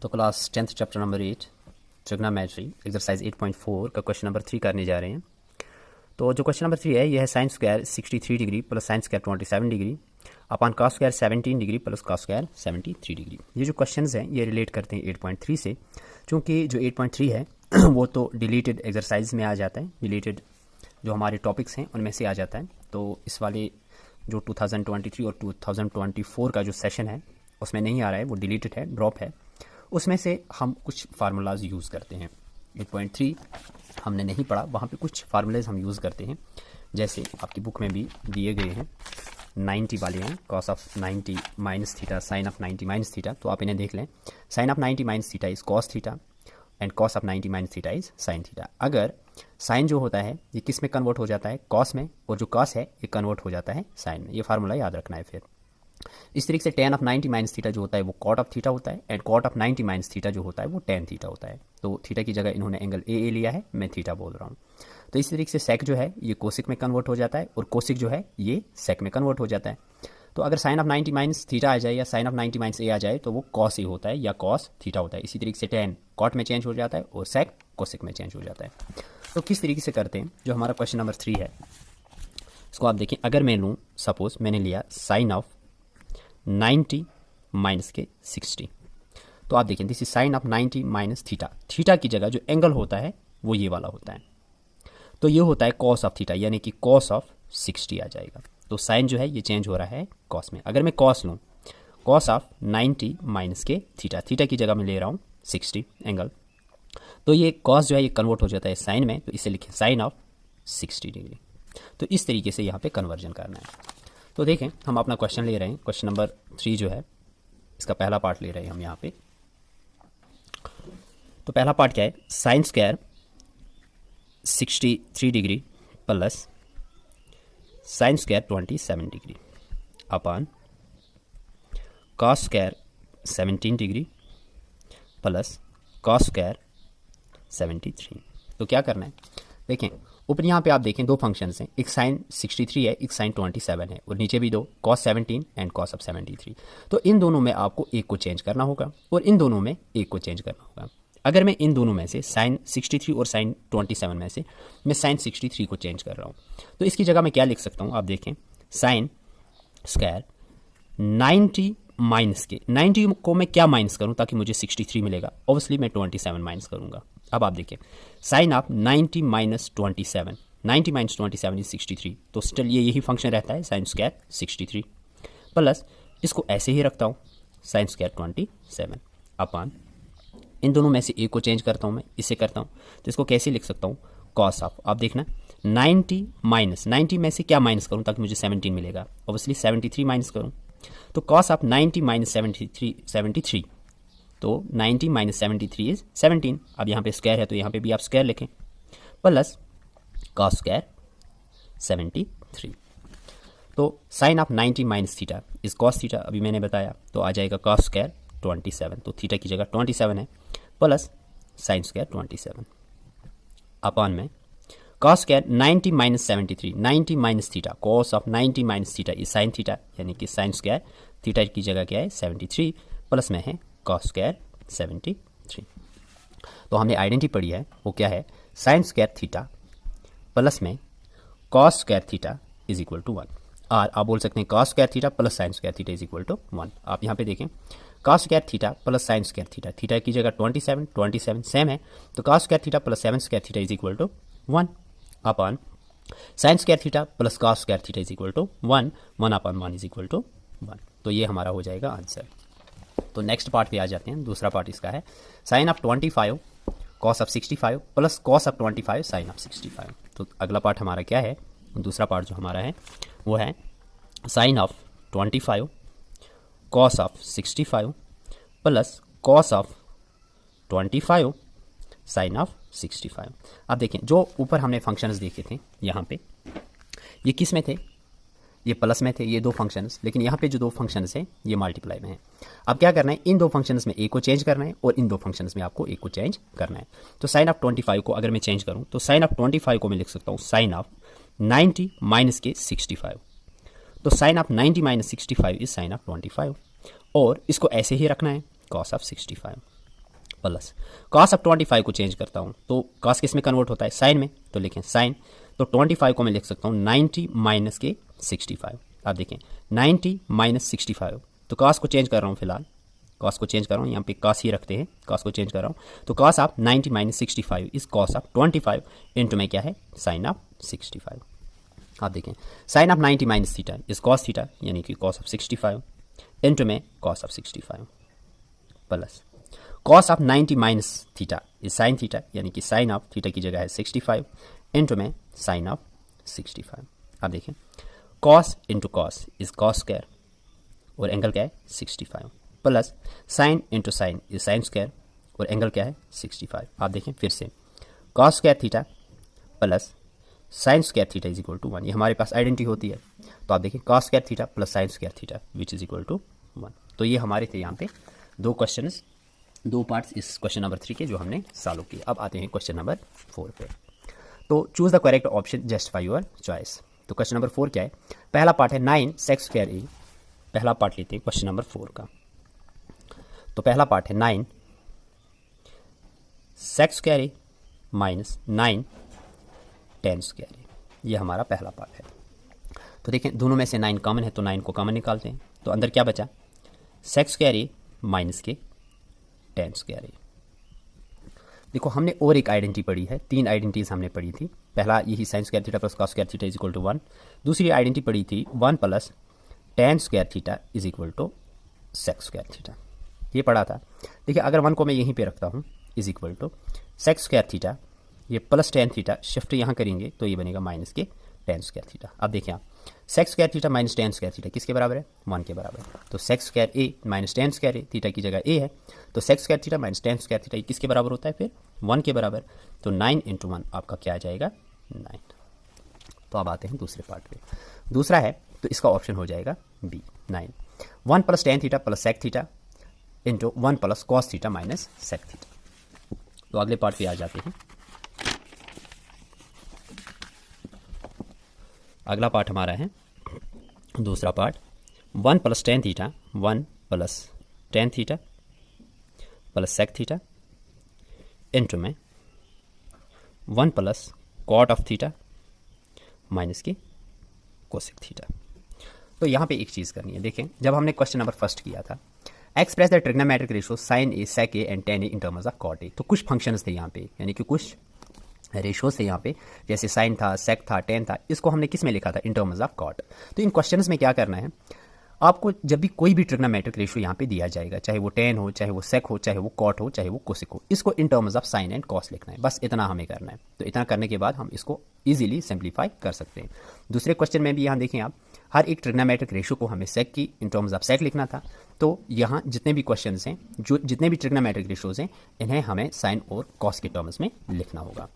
तो class 10th chapter number 8 trigonometry exercise 8.4 का question number 3 करने जा रहे हैं। तो जो क्वेश्चन नंबर 3 है यह है sine square 63 degree plus sine square 27 degree upon cos square 17 degree plus cos square 73 degree. ये जो क्वेश्चंस हैं ये रिलेट करते हैं 8.3 से, क्योंकि जो 8.3 है वो तो डिलीटेड एक्सरसाइज में आ जाता है, डिलीटेड जो हमारे टॉपिक्स हैं उनमें से आ जाता है। तो इस वाले जो 2023 और 2024 का जो सेशन है उसमें नहीं आ रहा है, वो डिलीटेड है, ड्रॉप है। उसमें से हम कुछ फार्मूलाज यूज़ करते हैं। 8.3 हमने नहीं पढ़ा, वहाँ पे कुछ फार्मूलाज हम यूज़ करते हैं, जैसे आपकी बुक में भी दिए गए हैं 90 वाले हैं, cos of 90 minus theta, sine of 90 minus theta. तो आप इन्हें देख लें, sine of 90 minus theta is cos theta and cos of 90 minus theta is sine theta. अगर साइन जो होता है ये किस में कन्वर्ट हो जाता है, कॉस में, और जो कॉस है ये कन्वर्ट हो जाता है साइन में। ये फार्मूला याद रखना है। फिर इस तरीके से tan ऑफ 90 माइनस थीटा जो होता है वो कॉट ऑफ थीटा होता है and cot of 90 minus theta जो होता है वो tan थीटा होता है। तो थीटा की जगह इन्होंने एंगल ए लिया है, मैं थीटा बोल रहा हूँ। तो इस तरीके से सेक जो है ये कोसिक में कन्वर्ट हो जाता है और कोसिक जो है ये सेक में कन्वर्ट हो जाता है। तो अगर साइन ऑफ 90 माइनस थीटा आ जाए या साइन ऑफ 90 माइनस ए आ जाए तो वो कॉस ए होता है या कॉस थीटा होता है। इसी तरीके से tan कॉट में चेंज हो जाता है और सेक कोसिक में चेंज हो जाता है। तो किस तरीके से करते हैं, जो हमारा क्वेश्चन नंबर 3 है इसको आप देखें। अगर मैं लूँ, सपोज मैंने लिया साइन ऑफ 90 माइनस के 60, तो आप देखें this is sine of 90 minus theta. Theta की जगह जो एंगल होता है वो ये वाला होता है, तो ये होता है कॉस ऑफ थीटा, यानी कि कॉस ऑफ 60 आ जाएगा। तो साइन जो है ये चेंज हो रहा है कॉस में। अगर मैं कॉस लूँ, कॉस ऑफ 90 माइनस के थीटा, थीटा की जगह मैं ले रहा हूँ 60 एंगल, तो ये कॉस जो है ये कन्वर्ट हो जाता है साइन में, तो इसे लिखें साइन ऑफ 60 डिग्री। तो इस तरीके से यहाँ पे कन्वर्जन करना है। तो देखें हम अपना क्वेश्चन ले रहे हैं, क्वेश्चन नंबर 3 जो है इसका पहला पार्ट ले रहे हैं हम यहाँ पे। तो पहला पार्ट क्या है, sine square 63 degree plus sine square 27 degree upon cos square 17 degree plus cos square 73। तो क्या करना है, देखें ऊपर यहाँ पे आप देखें दो फंक्शंस हैं, एक साइन 63 है, एक साइन 27 है, और नीचे भी दो, कॉस 17 एंड कॉस ऑफ 73। तो इन दोनों में आपको एक को चेंज करना होगा और इन दोनों में एक को चेंज करना होगा। अगर मैं इन दोनों में से साइन 63 और साइन 27 में से मैं साइन 63 को चेंज कर रहा हूँ, तो इसकी जगह मैं क्या लिख सकता हूँ, आप देखें साइन स्क्वायर 90 माइनस के 90 को मैं क्या माइनस करूँ ताकि मुझे 63 मिलेगा, ऑब्वियसली मैं 27 माइनस करूँगा। अब आप देखें sine of 90 minus 27, 90 minus 27 is 63, तो स्टिल ये यही फंक्शन रहता है साइन स्क्वायर 63 प्लस इसको ऐसे ही रखता हूँ साइन स्क्वायर 27 अपॉन इन दोनों में से एक को चेंज करता हूँ, मैं इसे करता हूँ, तो इसको कैसे लिख सकता हूँ, कॉस ऑफ, आप देखना 90 माइनस 90 में से क्या माइनस करूँ ताकि मुझे 17 मिलेगा, ऑब्वियसली 73 माइनस करूँ, तो कॉस ऑफ 90 माइनस 73, तो 90 माइनस 73 इज 17। अब यहाँ पे स्क्वायर है तो यहाँ पे भी आप स्क्वायर लिखें प्लस कॉस स्क्वायर 73। तो sine of 90 minus theta is cos theta, अभी मैंने बताया, तो आ जाएगा कॉस स्क्वायर 27, तो थीटा की जगह 27 है प्लस साइन स्क्वायर 27 अपॉन में cos square 90 minus 73, 90 minus theta, cos of 90 minus theta is sine theta, यानी कि साइन स्क्वायर थीटा की जगह क्या है 73 प्लस में है कॉस स्क्वायर 73। तो हमने आइडेंटिटी पढ़ी है, वो क्या है, साइन स्क्वायर थीटा प्लस में cos square theta is equal to 1, और आप बोल सकते हैं cos square theta plus sine square theta is equal to 1। आप यहाँ पे देखें cos square theta plus sine square theta, theta की जगह 27 सेम है, तो cos square theta plus sine square theta is equal to 1 upon sine square theta plus cos square theta is equal to 1, 1 upon 1 is equal to 1। तो ये हमारा हो जाएगा answer. तो नेक्स्ट पार्ट पे आ जाते हैं, दूसरा पार्ट इसका है sine of 25 cos of 65 plus cos of 25 sine of 65। तो अगला पार्ट हमारा क्या है, दूसरा पार्ट जो हमारा है वो है sine of 25 cos of 65 plus cos of 25 sine of 65। अब देखें जो ऊपर हमने फंक्शंस देखे थे यहाँ पे, ये किस में थे, ये प्लस में थे, ये दो फंक्शंस, लेकिन यहाँ पे जो दो फंक्शंस हैं ये मल्टीप्लाई में हैं। अब क्या करना है, इन दो फंक्शंस में एक को चेंज करना है और इन दो फंक्शंस में आपको एक को चेंज करना है। तो साइन ऑफ 25 को अगर मैं चेंज करूँ तो साइन ऑफ 25 को मैं लिख सकता हूँ साइन ऑफ 90 माइनस के 65, तो sine of 90 minus 65 is sine of 25, और इसको ऐसे ही रखना है cos of 65 plus cos of 25 को चेंज करता हूँ तो कॉस किस में कन्वर्ट होता है, साइन में, तो लिखें साइन, तो 25 को मैं लिख सकता हूँ 90 माइनस के 65। आप देखें 90 माइनस 65, तो कॉस को चेंज कर रहा हूँ, फिलहाल कॉस को चेंज कर रहा हूँ, यहाँ पे कॉस ही रखते हैं, कॉस को चेंज कर रहा हूँ, तो कॉस ऑफ 90 माइनस 65 इस कॉस ऑफ 25 इंटू में क्या है साइन ऑफ 65। आप देखें साइन ऑफ 90 माइनस थीटा इस कॉस थीटा यानी कि कॉस ऑफ 65 इंटू में cos of 65 plus cos of 90 minus theta is sine theta यानी कि साइन ऑफ थीटा की जगह है 65 इंटू में साइन ऑफ 65। आप देखें cos into cos is cos square और एंगल क्या है 65 plus sine into sine is sine square और एंगल क्या है 65। आप देखें फिर से cos square theta plus sine square theta is equal to 1, ये हमारे पास आइडेंटिटी होती है, तो आप देखें cos square theta plus sine square theta which is equal to 1। तो ये हमारे थे यहाँ पे दो क्वेश्चंस, दो पार्ट्स इस क्वेश्चन नंबर 3 के जो हमने सॉल्व किए। अब आते हैं क्वेश्चन नंबर 4 पे। तो choose the correct option justify your choice. तो क्वेश्चन नंबर 4 क्या है, पहला पार्ट है 9 सेक्स स्क्वायर ए, पहला पार्ट लेते हैं क्वेश्चन नंबर 4 का। तो पहला पार्ट है 9 sex square A minus 9 ten square a, ये हमारा पहला पार्ट है। तो देखें दोनों में से 9 कॉमन है तो 9 को कॉमन निकालते हैं, तो अंदर क्या बचा सेक्स स्क्वायर ए माइनस के टेन स्क्वायर ए। देखो हमने और एक आइडेंटिटी पढ़ी है, 3 आइडेंटिटीज हमने पढ़ी थी, पहला यही sine square theta plus cos square theta is equal to 1, दूसरी आइडेंटिटी पढ़ी थी 1 plus tan square theta is equal to sec square theta, ये पढ़ा था। देखिए अगर 1 को मैं यहीं पे रखता हूँ is equal to sec square theta, ये प्लस टेन थीटा शिफ्ट यहाँ करेंगे तो ये बनेगा माइनस के टेन स्क्वायर थीटा। अब देखिए आप sex square theta minus ten square theta किसके बराबर है 1 के बराबर है, तो सेक्स स्क्वायर ए माइनस टेन स्क्वायर ए, थीटा की जगह ए है, तो sex square theta minus ten square theta किसके बराबर होता है फिर 1 के बराबर, तो 9 इंटू 1 आपका क्या आ जाएगा 9। तो अब आते हैं दूसरे पार्ट पे, दूसरा है तो इसका ऑप्शन हो जाएगा B 9, 1 plus tan theta plus sec theta into 1 plus cos theta minus sec theta. तो अगले पार्ट पे आ जाते हैं। अगला पार्ट हमारा है दूसरा part 1 plus tan theta 1 plus tan theta plus sec theta into में 1 plus cot of theta minus की कोसेक थीटा। तो यहाँ पे एक चीज़ करनी है, देखें जब हमने क्वेश्चन नंबर फर्स्ट किया था express the trigonometric ratio sine A sec A and tan A in terms of cot A, तो कुछ फंक्शंस थे यहाँ पे यानी कि कुछ रेशोज थे यहाँ पे, जैसे साइन था सेक था टेन था, इसको हमने किस में लिखा था इन टर्म्स ऑफ कॉट। तो इन क्वेश्चंस में क्या करना है आपको, जब भी कोई भी ट्रिग्नोमेट्रिक रेशियो यहाँ पे दिया जाएगा, चाहे वो टेन हो चाहे वो सेक हो चाहे वो कॉट हो चाहे वो कोसेक हो, इसको इन terms of sine and cos लिखना है, बस इतना हमें करना है। तो इतना करने के बाद हम इसको ईजिली सिंप्लीफाई कर सकते हैं। दूसरे क्वेश्चन में भी यहाँ देखें आप, हर एक ट्रिग्नोमेट्रिक रेशियो को हमें सेक की इन टर्म्स ऑफ सेक लिखना था, तो यहाँ जितने भी क्वेश्चन हैं जो जितने भी ट्रिग्नोमेट्रिक रेशियोज हैं इन्हें हमें साइन और कॉस के टर्म्स में लिखना होगा।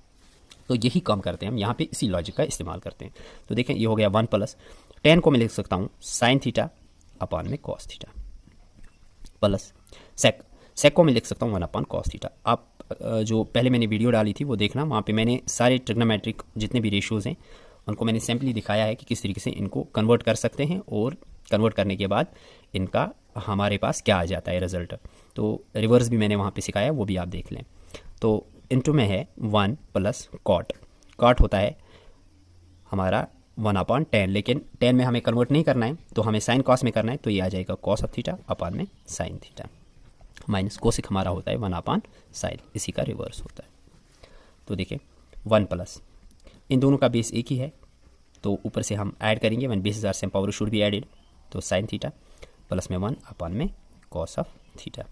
तो यही काम करते हैं हम यहाँ पे, इसी लॉजिक का इस्तेमाल करते हैं। तो देखें ये हो गया 1 प्लस टेन को मैं लिख सकता हूँ साइन थीटा अपॉन में कॉस थीटा प्लस सेक को मैं लिख सकता हूँ 1 अपॉन कॉस थीटा। आप जो पहले मैंने वीडियो डाली थी वो देखना, वहाँ पे मैंने सारे ट्रिग्नोमेट्रिक जितने भी रेशियोज़ हैं उनको मैंने सिंपली दिखाया है कि किस तरीके से इनको कन्वर्ट कर सकते हैं और कन्वर्ट करने के बाद इनका हमारे पास क्या आ जाता है रिजल्ट। तो रिवर्स भी मैंने वहाँ पे सिखाया, वो भी आप देख लें। तो इनटू में है 1 प्लस कॉट, कॉट होता है हमारा 1 अपॉन टेन, लेकिन टेन में हमें कन्वर्ट नहीं करना है तो हमें साइन कॉस में करना है, तो ये आ जाएगा कॉस ऑफ थीटा अपॉन में साइन थीटा माइनस कोसिक हमारा होता है 1 अपॉन साइन, इसी का रिवर्स होता है। तो देखिए 1 प्लस इन दोनों का बेस एक ही है तो ऊपर से हम ऐड करेंगे, वन बेस से पावर शुड बी एडेड, तो साइन थीटा प्लस में 1 अपॉन में कॉस ऑफ थीटा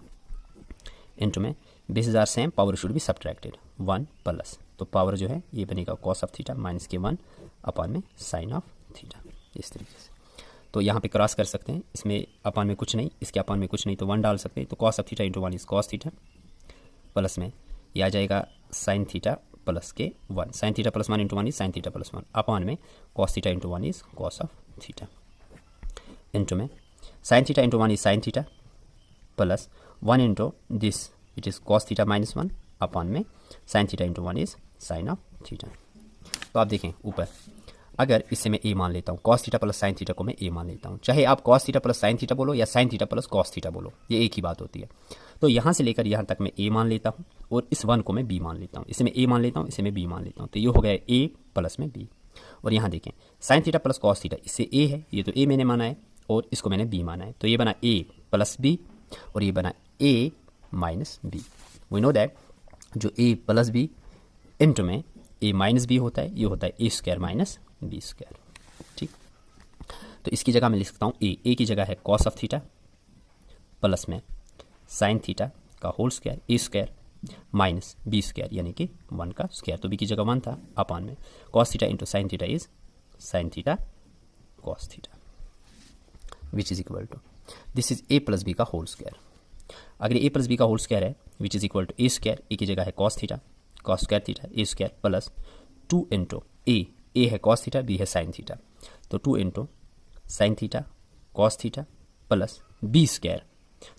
इंटू में बेस से power should be subtracted 1 plus, तो पावर जो है ये बनेगा कॉस ऑफ थीटा माइनस के 1 अपॉन में साइन ऑफ थीटा, इस तरीके से। तो यहाँ पे क्रॉस कर सकते हैं, इसमें अपॉन में कुछ नहीं इसके अपॉन में कुछ नहीं तो 1 डाल सकते हैं, तो cos of theta into 1 is cos theta plus में ये आ जाएगा साइन थीटा प्लस के 1, sine theta plus 1 into 1 is sine theta plus 1 upon में cos theta into 1 is cos of theta into में sine theta into 1 is sine theta plus 1 into this it is cos theta minus 1 upon में sine theta into 1 is sine of theta. तो आप देखें ऊपर अगर इसे मैं ए मान लेता हूँ, cos theta plus sine theta को मैं ए मान लेता हूँ, चाहे आप cos theta plus sine theta बोलो या sign theta plus cos theta बोलो, ये एक ही बात होती है। तो यहाँ से लेकर यहाँ तक मैं ए मान लेता हूँ और इस 1 को मैं बी मान लेता हूँ, इसे मैं ए मान लेता हूँ, इसे मैं बी मान लेता हूँ, तो ये हो गया ए प्लस में बी। और यहाँ देखें sign theta plus cos theta, इससे ए है, ये तो ए मैंने माना है और इसको मैंने बी माना है, तो ये बना ए प्लस बी और ये बना a minus b. We know that जो ए प्लस बी इंटू में ए माइनस बी होता है, ये होता है ए स्क्वायर माइनस बी स्क्वायर। ठीक, तो इसकी जगह मैं लिख सकता हूँ ए की जगह है कॉस ऑफ थीटा प्लस में साइन थीटा का होल स्क्वायर ए स्क्वायर माइनस बी स्क्वायर यानी कि 1 का स्क्वायर, तो बी की जगह 1 था, अपान में cos theta into sine theta is sine theta cos theta which is equal to this is A plus B का होल स्क्वायर। अगर ए प्लस बी का होल स्क्वायर है which is equal to A square, a की जगह है cos square theta a square plus 2 into a है cos theta b है sine theta, तो 2 into sine theta cos theta plus B square,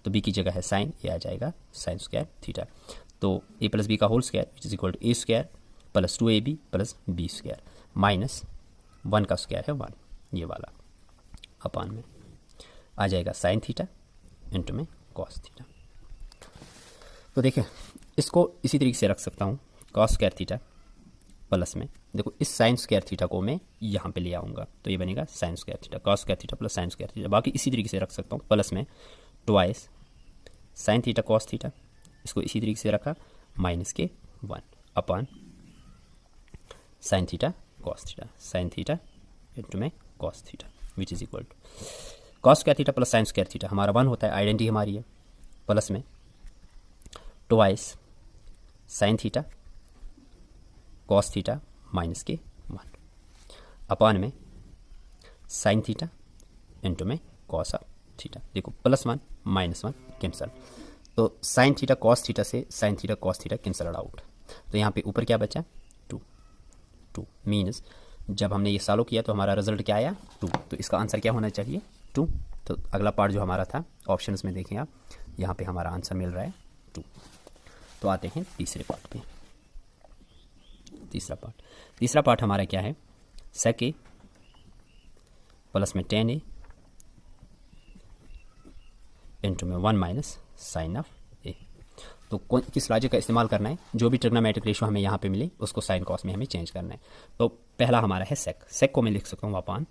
तो B की जगह है साइन, ये आ जाएगा साइन स्क्वायर थीटा, तो ए प्लस बी का whole square which is equal to A square plus 2ab plus B square minus 1 का स्क्वायर है 1, ये वाला अपान में आ जाएगा साइन थीटा इंटू में कॉस थीटा। तो देखिए इसको इसी तरीके से रख सकता हूँ, कॉस स्क्वायर थीटा प्लस में देखो इस साइन स्क्वायर थीटा को मैं यहाँ पे ले आऊँगा, तो ये बनेगा sine square theta, cos square theta plus sine square theta, बाकी इसी तरीके से रख सकता हूँ, प्लस में twice sine theta cos theta, इसको इसी तरीके से रखा माइनस के 1 upon sine theta sine theta into में cos theta which is equal to cos square theta plus sine square theta हमारा 1 होता है, आइडेंटिटी हमारी है, प्लस में twice sine theta cos theta minus के 1 अपान में साइन थीटा इंटू में कॉस ऑफ थीटा, देखो +1 -1 कैंसल, तो साइन थीटा कॉस थीटा से sign theta cos theta cancel out, तो यहाँ पे ऊपर क्या बचा 2 मीन्स जब हमने ये सॉल्व किया तो हमारा रिजल्ट क्या आया 2, तो इसका आंसर क्या होना चाहिए 2। तो अगला पार्ट जो हमारा था ऑप्शंस में देखें आप, यहाँ पे हमारा आंसर मिल रहा है 2। तो आते हैं तीसरे पार्ट पे। तीसरा पार्ट हमारा क्या है, sec a प्लस में tan a इंटू में 1 माइनस साइन ऑफ a। तो किस लॉजिक का इस्तेमाल करना है, जो भी ट्रिग्नोमेट्रिक रेशियो हमें यहाँ पे मिले उसको साइन कॉस में हमें चेंज करना है। तो पहला हमारा है sec को मैं लिख सकता हूँ अपान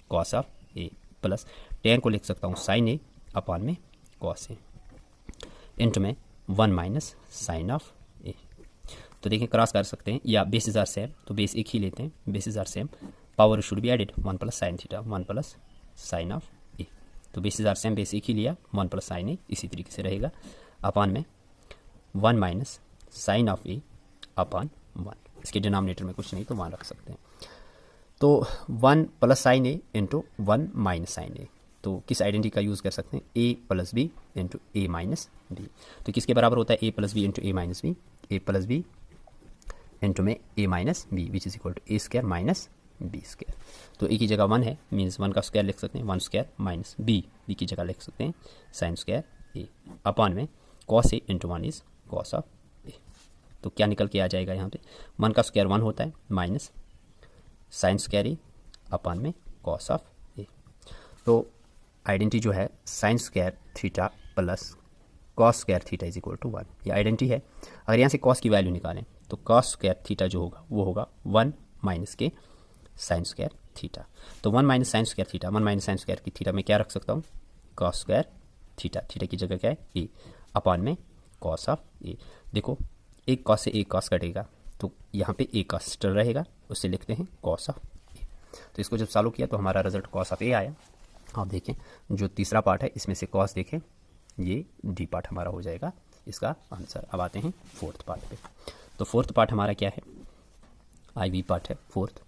cos of a plus tan को लिख सकता हूँ साइन a अपान में कॉस a इंटू में 1 माइनस साइन ऑफ a। तो देखिए क्रॉस कर सकते हैं या बेसिस आर सेम, तो बेस एक ही लेते हैं, bases are same, power should be added 1 plus sine theta 1 plus sine of ए, तो बेसिस आर सेम, बेस एक ही लिया 1 प्लस साइन ए, इसी तरीके से रहेगा अपान में 1 माइनस साइन ऑफ ए अपान 1, इसके डिनोमिनेटर में कुछ नहीं तो 1 रख सकते हैं। तो 1 plus sine a into 1 minus sine a, तो किस आइडेंटिटी का यूज़ कर सकते हैं, a plus b into a minus b, तो किसके बराबर होता है a plus b into a minus b, a plus b into में a minus b which is equal to A square minus b square. तो ए की जगह 1 है मीन्स 1 का स्क्वायर लिख सकते हैं 1 स्क्वायर माइनस बी की जगह लिख सकते हैं साइन स्क्वायर ए अपान में cos a into 1 is cos of ए। तो क्या निकल के आ जाएगा यहाँ पे 1 का स्क्वायर 1 होता है माइनस साइन स्क्वायर ए अपान में कॉस ऑफ ए। तो आइडेंटिटी जो है sine square theta plus cos square theta is equal to 1, ये आइडेंटिटी है। अगर यहाँ से कॉस की वैल्यू निकालें तो कॉस स्क्वायर थीटा जो होगा वो होगा 1 माइनस के साइन स्क्वायर थीटा, तो 1 minus sine square theta 1 minus sine square की थीटा में क्या रख सकता हूँ कॉस स्क्वायर थीटा, थीटा की जगह क्या है ए अपान में कॉस ऑफ ए। देखो एक कॉस से एक कॉस कटेगा तो यहाँ पे ए कॉस स्टिल रहेगा, उससे लिखते हैं कॉस ऑफ ए। तो इसको जब सॉल्व किया तो हमारा रिजल्ट कॉस ऑफ ए आया। आप देखें जो तीसरा पार्ट है इसमें से कॉस देखें, ये डी पार्ट हमारा हो जाएगा इसका आंसर। अब आते हैं फोर्थ पार्ट पे। तो फोर्थ पार्ट हमारा क्या है, आई वी पार्ट है fourth.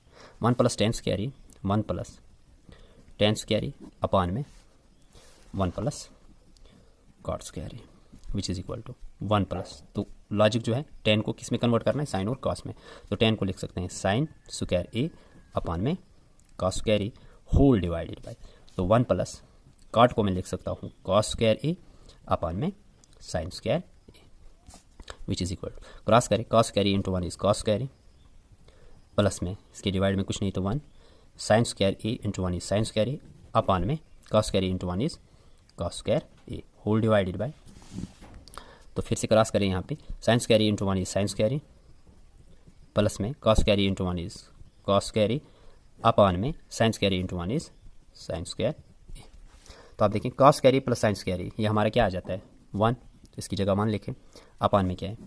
1 plus tan square 1 plus tan square upon में 1 plus cot square which is equal to 1 plus, तो लॉजिक जो है 10 को किस में कन्वर्ट करना है साइन और कॉस में, तो 10 को लिख सकते हैं साइन स्क्वायर ए अपान में cos square A whole divided by, तो 1 प्लस कॉट को मैं लिख सकता हूँ कॉस स्क्वायर ए अपान में sine square a which is equal to cross करें cos square into 1 is cos square plus में इसके डिवाइड में कुछ नहीं तो 1 sine square a into 1 is sine square a upon में cos square a into 1 is cos square A whole divided by, तो फिर से क्रॉस करें यहाँ पे, sine square a into 1 is sine square A plus में cos square a into 1 is cos square a upon में sine square a into 1 is sine square a. तो आप देखें cos square A plus sine square a, ये हमारा क्या आ जाता है 1, तो इसकी जगह 1 लिखें, अपॉन में क्या है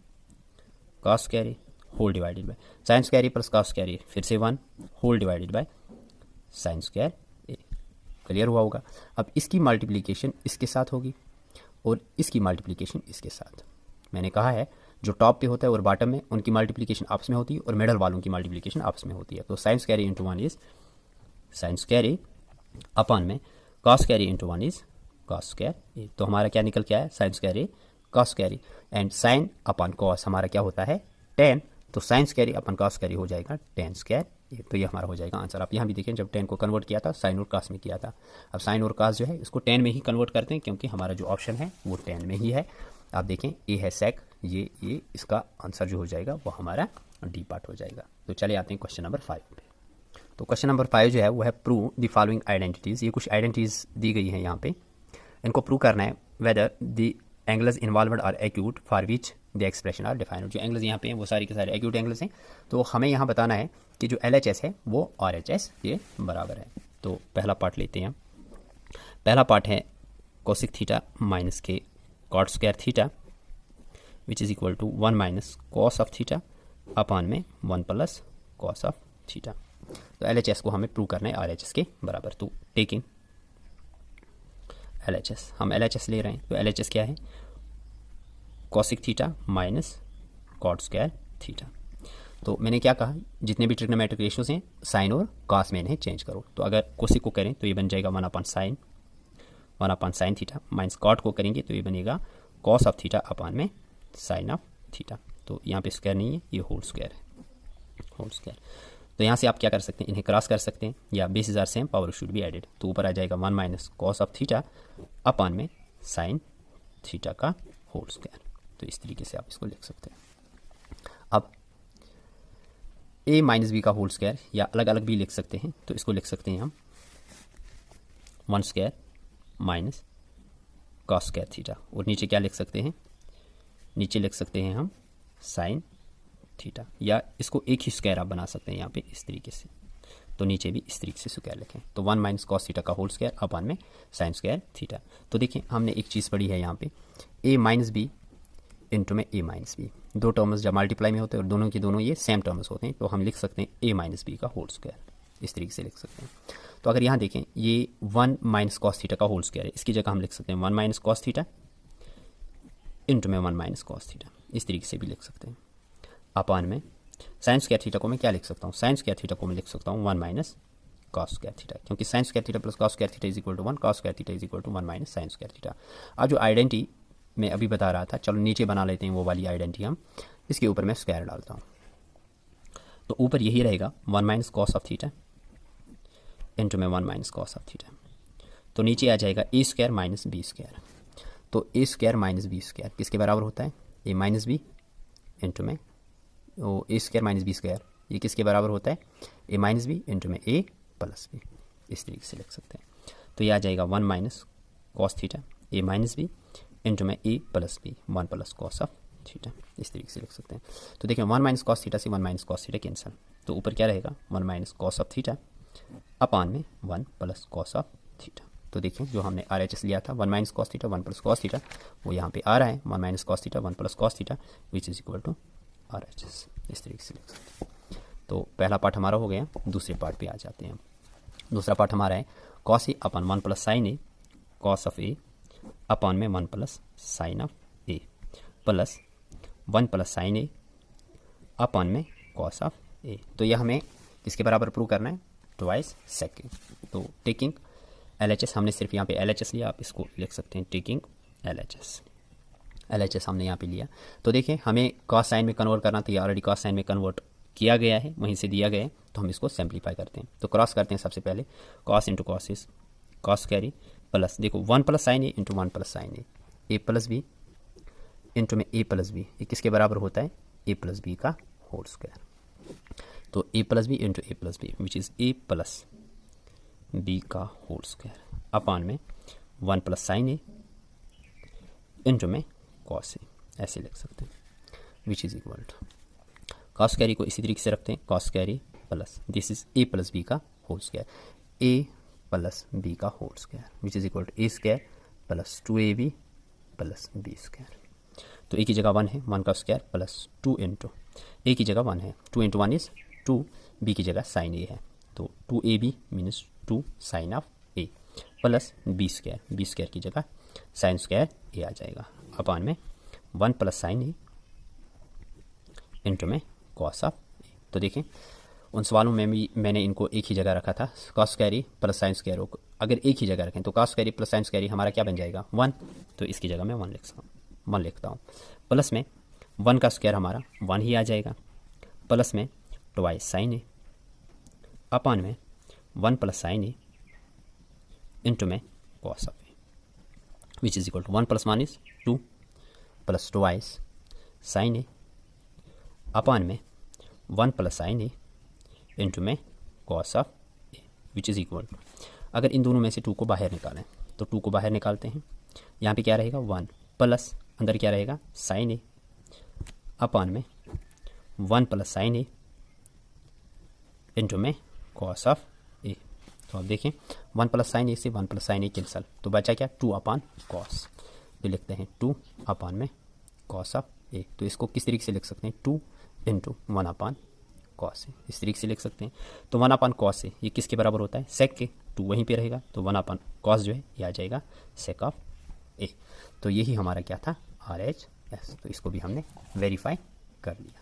cos square A whole divided by sine square A plus cos square a, फिर से 1 whole divided by sine square a. Clear हुआ होगा। अब इसकी मल्टीप्लिकेशन इसके साथ होगी और इसकी मल्टीप्लिकेशन इसके साथ। मैंने कहा है जो टॉप पे होता है और बॉटम में उनकी मल्टीप्लिकेशन आपस में होती है और मिडल वालों की मल्टीप्लिकेशन आपस में होती है। तो sine square a into 1 is sine square a upon में cos square a into 1 is cos square a. तो हमारा क्या निकल के आया sine square a cos square a, and sine upon cos हमारा क्या होता है टेन, तो sine square a upon cos square a हो जाएगा टेन स्क्वायर ए। तो ये हमारा हो जाएगा आंसर। आप यहाँ भी देखें जब टेन को कन्वर्ट किया था साइन और कॉस में किया था, अब साइन और कॉस जो है इसको टेन में ही कन्वर्ट करते हैं क्योंकि हमारा जो ऑप्शन है वो टेन में ही है। आप देखें ए है सेक, ये इसका आंसर जो हो जाएगा वो हमारा डी पार्ट हो जाएगा। तो चले आते हैं क्वेश्चन नंबर 5 पे। तो क्वेश्चन नंबर 5 जो है वो है प्रूव द फॉलोइंग आइडेंटिटीज़। ये कुछ आइडेंटिटीज़ दी गई हैं यहाँ पे, इनको प्रूव करना है whether the angles involved are acute for which the expression are defined. जो एंगल्स यहाँ पे हैं वो सारे के सारे एक्यूट एंगल्स हैं, तो हमें यहाँ बताना है कि जो LHS है वो RHS ये बराबर है। तो पहला पार्ट लेते हैं। पहला पार्ट है कोसिक थीटा माइनस के cot square theta which is equal to 1 minus cos of theta upon में 1 प्लस कॉस ऑफ थीटा। तो LHS को हमें प्रूव करना है RHS के बराबर। तो टेकिंग LHS, हम LHS ले रहे हैं, तो LHS क्या है cosec theta minus cot square theta. तो मैंने क्या कहा जितने भी ट्रिग्नोमेट्रिक रेशियोज हैं साइन और कॉस में इन्हें चेंज करो। तो अगर कोसिक को करें तो ये बन जाएगा 1 upon sine theta, minus cot को करेंगे तो ये बनेगा कॉस ऑफ थीटा अपॉन में साइन ऑफ थीटा। तो यहाँ पे स्क्वायर नहीं है, ये होल स्क्वायर है, होल स्क्वायर। तो यहाँ से आप क्या कर सकते हैं, इन्हें क्रॉस कर सकते हैं या bases are same power should be added. तो ऊपर आ जाएगा 1 minus cos of theta upon में साइन थीटा का होल स्क्वायर। तो इस तरीके से आप इसको लिख सकते हैं। अब a माइनस बी का होल स्क्वायर या अलग अलग भी लिख सकते हैं, तो इसको लिख सकते हैं हम 1 square minus cos square theta, और नीचे क्या लिख सकते हैं, नीचे लिख सकते हैं हम साइन थीटा, या इसको एक ही स्क्वायर आप बना सकते हैं यहाँ पे इस तरीके से। तो नीचे भी इस तरीके से स्क्वायर लिखें, तो 1 माइनस कॉस थीटा का होल स्क्वायर अपॉन में साइन स्क्वायर थीटा। तो देखिए हमने एक चीज़ पढ़ी है यहाँ पे a माइनस बी इंटू में a माइनस बी, दो टर्म्स जब मल्टीप्लाई में होते हैं और दोनों के दोनों ये सेम टर्म्स होते हैं, तो हम लिख सकते हैं a माइनस बी का होल स्क्वायर, इस तरीके से लिख सकते हैं। तो अगर यहाँ देखें ये 1 माइनस कॉस थीटा का होल स्क्वायर है, इसकी जगह हम लिख सकते हैं 1 माइनस कॉस थीटा इंटू में 1 माइनस कॉस थीटा, इस तरीके से भी लिख सकते हैं। अपॉन में साइन स्क्वायर थीटा को मैं क्या लिख सकता हूँ, साइन स्क्वायर थीटा को मैं लिख सकता हूँ 1 माइनस कॉस स्क्वायर थीटा, क्योंकि sine square theta plus cos square theta is equal to 1, cos square theta is equal to 1 minus sine square theta. अब जो आइडेंटिटी मैं अभी बता रहा था, चलो नीचे बना लेते हैं वो वाली आइडेंटिटी हम, इसके ऊपर मैं स्क्वायर डालता हूँ। तो ऊपर यही रहेगा 1 minus cos of theta into में 1 माइनस कॉस ऑफ थीटा। तो नीचे आ जाएगा ए स्क्वायर माइनस बी स्क्वायर। तो ए स्क्वायर माइनस बी स्क्वायर किसके बराबर होता है, ए माइनस बी इंटू में ए स्क्वायर माइनस बी स्क्वायर, ये किसके बराबर होता है, ए माइनस बी इंटू में ए प्लस बी, इस तरीके से लिख सकते हैं। तो ये आ जाएगा 1 minus cos theta a minus b into में a plus b 1 plus cos of theta, इस तरीके से लिख सकते हैं। तो देखिए 1 माइनस कॉस थीटा से 1 माइनस कॉस थीटा कैंसल, तो ऊपर क्या रहेगा 1 minus cos of theta upon में 1 प्लस कॉस ऑफ थीटा। तो देखिए जो हमने RHS लिया था 1 minus cos theta 1 plus cos theta, वो यहाँ पे आ रहा है 1 minus cos theta 1 plus cos theta which is equal to RHS, इस तरीके से लिख सकते हैं। तो पहला पार्ट हमारा हो गया, दूसरे पार्ट पे आ जाते हैं हम। दूसरा पार्ट हमारा है cos A upon 1 plus sine A cos of A upon में 1 plus sine of A plus 1 plus sine A upon में कॉस ऑफ ए। तो यह हमें किसके बराबर प्रूव करना है, ट्वाइस सेकेंड। तो टेकिंग LHS, हमने सिर्फ यहाँ पे LHS लिया, आप इसको लिख सकते हैं टेकिंग LHS हमने यहाँ पे लिया। तो देखें हमें कॉस साइन में कन्वर्ट करना था, ऑलरेडी कॉस साइन में कन्वर्ट किया गया है, वहीं से दिया गया है, तो हम इसको सिंप्लीफाई करते हैं। तो क्रॉस करते हैं सबसे पहले, cos into cos is cos carry plus देखो 1 plus sine a into 1 plus sine a plus b into में ए प्लस बी, ये किसके बराबर होता है, ए प्लस बी का होल स्क्वायर। तो ए plus b into a plus b which is a plus B का होल स्क्वायर अपान में 1 प्लस साइन ए इंटू में कॉस ए, ऐसे लिख सकते हैं, विच is equal to cos carry को इसी तरीके से रखते हैं, cos carry plus this is A plus B का होल स्क्वायर, ए प्लस बी का whole square which is equal to A square plus 2ab plus B square. तो ए की जगह 1 है, 1 का स्क्वायर प्लस 2 इंटू ए की जगह 1 है, 2 इंटू 1 इज 2, बी की जगह साइन ए है, तो 2ab means 2 sine of A plus B square की जगह साइन स्क्वायर ए आ जाएगा अपान में 1 प्लस साइन ए इंटू में कॉस ऑफ ए। तो देखें उन सवालों में भी मैंने इनको एक ही जगह रखा था, cos carry plus sine square, अगर एक ही जगह रखें तो cos carry plus sine square हमारा क्या बन जाएगा 1, तो इसकी जगह मैं 1 लिखता हूँ, प्लस में 1 का स्क्वायर हमारा 1 ही आ जाएगा, प्लस में ट्वाइस साइन ए अपान में 1 प्लस साइन ए इंटू में cos of a which is equal to 1 plus 1 is 2 plus twice sine a upon में 1 प्लस साइन ए इंटू में cos of a which is equal to, अगर इन दोनों में से 2 को बाहर निकालें तो 2 को बाहर निकालते हैं, यहाँ पे क्या रहेगा 1 प्लस अंदर क्या रहेगा साइन ए अपान में 1 प्लस साइन ए इंटू में कॉस ऑफ ए। तो आप देखें 1 प्लस साइन ए से 1 प्लस साइन ए कैंसल, तो बचा क्या 2 अपान कॉस, तो लिखते हैं 2 अपान में कॉस ऑफ ए। तो इसको किस तरीके से लिख सकते हैं 2 इंटू 1 अपान कॉस ए, इस तरीके से लिख सकते हैं। तो 1 अपान कॉस ए ये किसके बराबर होता है सेक के, 2 वहीं पे रहेगा, तो 1 अपान कॉस जो है ये आ जाएगा सेक ऑफ ए। तो यही हमारा क्या था RHS, तो इसको भी हमने वेरीफाई कर लिया।